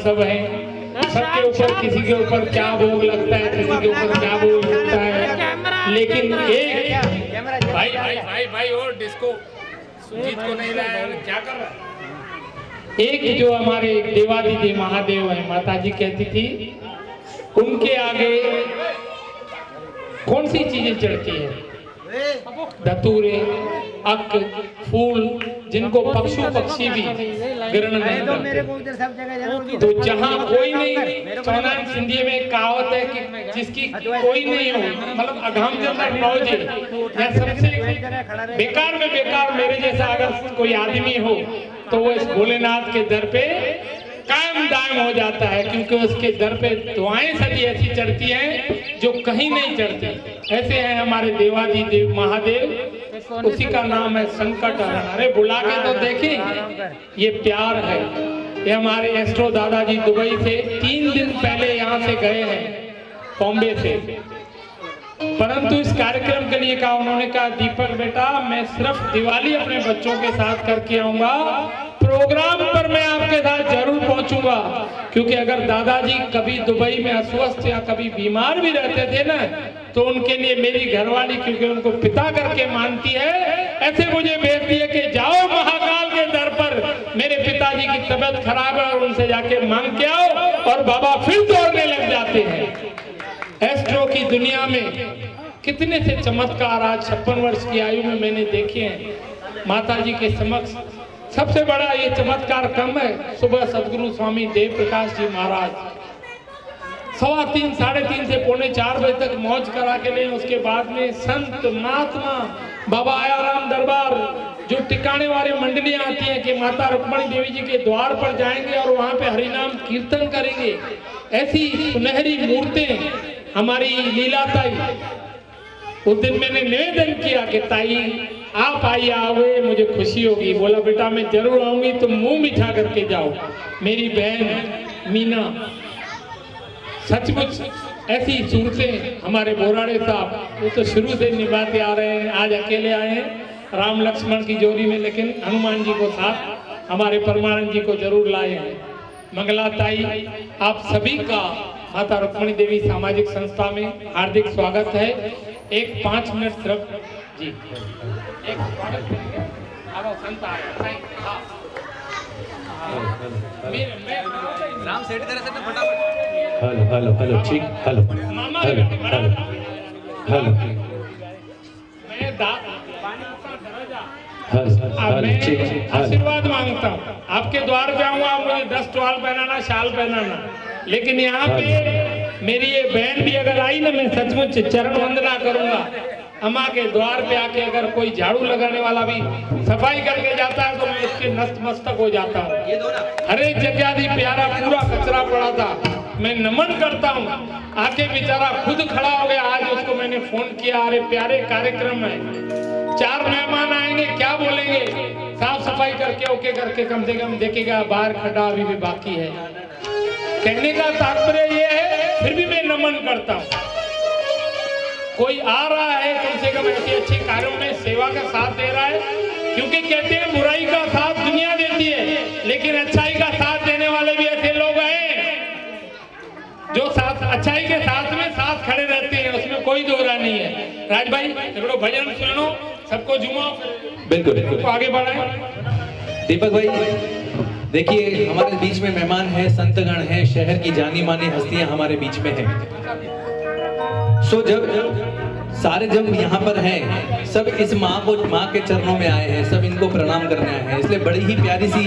सब हैं, सबके ऊपर किसी के ऊपर क्या भोग लगता है, किसी के ऊपर क्या भोग लगता है, लेकिन एक भाई भाई भाई भाई और डिस्को सुजीत को नहीं लाया, क्या कर रहा है? एक जो हमारे देवादिदेव महादेव है, माता जी कहती थी उनके आगे कौन सी चीजें चढ़ती है? धतूरे, अक, फूल, जिनको पशु पक्षी भी ग्रहण नहीं करते। तो जहाँ कोई नहीं, चौनान सिंधी में कहावत है कि जिसकी कोई नहीं हो, मतलब अघाम जंदर मौजे, या सबसे बेकार में बेकार मेरे जैसा अगर कोई आदमी हो तो वो इस भोलेनाथ के दर पे कायम दायम हो जाता है, क्योंकि उसके दर पे दुआएं सभी ऐसी चढ़ती हैं जो कहीं नहीं चढ़ती। ऐसे हैं हमारे देवादिदेव महादेव, उसी का नाम है संकट हरण। अरे बुला के तो देखें, ये प्यार है। ये हमारे एस्ट्रो दादाजी दुबई से 3 दिन पहले यहाँ से गए हैं, बॉम्बे से, परंतु इस कार्यक्रम के लिए कहा, उन्होंने कहा दीपक बेटा मैं सिर्फ दिवाली अपने बच्चों के साथ करके आऊंगा, प्रोग्राम पर मैं आपके साथ जरूर पहुंचूंगा, क्योंकि अगर दादाजी कभी दुबई में अस्वस्थ या कभी बीमार भी रहते थे ना, तो उनके लिए मेरी घरवाली, क्योंकि उनको पिता करके मानती है, ऐसे मुझे भेजती है कि जाओ महाकाल के दर पर, मेरे पिताजी की तबीयत खराब है और उनसे जाके मांग के आओ, और बाबा फिर दौड़ने लग जाते हैं। एस्ट्रो की दुनिया में कितने से चमत्कार आज 56 वर्ष की आयु में मैंने देखे हैं माता जी के समक्ष। सबसे बड़ा ये चमत्कार कम है, सुबह सदगुरु स्वामी देव प्रकाश जी महाराज 3:15 साढ़े 3 से पौने 4 बजे तक मौज करा के ले, उसके बाद में संत महात्मा बाबा आयाराम दरबार जो टिकाने वाले मंडलियां आती हैं कि माता रुक्मणी देवी जी के द्वार पर जाएंगे और वहां पे हरिनाम कीर्तन करेंगे। ऐसी सुनहरी मूर्तें हमारी लीला ताई, उस दिन मैंने निवेदन किया कि ताई आप आइए, आओगे मुझे खुशी होगी। बोला बेटा मैं जरूर आऊंगी, तुम मुंह मीठा करके जाओ। मेरी बहन मीना, सचमुच ऐसी सूरतें हमारे बोराड़े साहब वो तो शुरू से निभाते आ रहे हैं, आज अकेले आए हैं राम लक्ष्मण की जोड़ी में, लेकिन हनुमान जी को साथ हमारे परमानंद जी को जरूर लाए हैं। मंगला ताई आप सभी का माता रुक्मणी देवी सामाजिक संस्था में हार्दिक स्वागत है। एक 5 मिनट सिर्फ जी, एक स्वागत करेंगे। राम सेठ करे से फटाफट। हेलो हेलो हेलो ठीक, हेलो हेलो हेलो हेलो मैं आशीर्वाद मांगता हूँ, आपके द्वार पे आऊंगा, मुझे 10 टॉल पहनाना, शाल पहनाना, लेकिन यहाँ पे मेरी ये बहन भी अगर आई ना, मैं सचमुच चरण वंदना करूंगा। अम्मा के द्वार पे आके अगर कोई झाड़ू लगाने वाला भी सफाई करके जाता है तो मैं उसके नतमस्तक हो जाता हूँ। हर एक जगह भी प्यारा पूरा कचरा पड़ा था, मैं नमन करता हूँ। आके बेचारा खुद खड़ा हो गया, आज उसको मैंने फोन किया, अरे प्यारे कार्यक्रम है, 4 मेहमान आएंगे, क्या बोलेंगे, साफ सफाई करके ओके करके कम से कम देखेगा, बाहर खड्डा अभी भी बाकी है। कहने का तात्पर्य ये है, फिर भी मैं नमन करता हूँ। कोई आ रहा है कम से कम ऐसे अच्छे कार्यों में सेवा का साथ दे रहा है, क्योंकि कहते हैं बुराई का साथ दुनिया देती है, लेकिन अच्छाई का साथ देने वाले भी ऐसे लोग हैं जो साथ अच्छाई के साथ में साथ खड़े रहते हैं, उसमें कोई दोहरा नहीं है। राज भाई देखो भजन सुन लो, सबको झूमाओ, बिल्कुल बिल्कुल आगे बढ़ाए। दीपक भाई देखिए हमारे बीच में मेहमान है, संतगण है, शहर की जानी मानी हस्तियां हमारे बीच में है। सो जब जब यहाँ पर हैं, सब इस माँ के चरणों में आए हैं, सब इनको प्रणाम करने आए हैं, इसलिए बड़ी ही प्यारी सी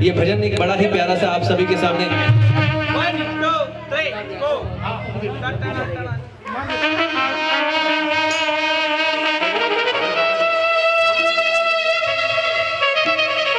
ये भजन एक बड़ा ही प्यारा सा आप सभी के सामने। 1 2 3 4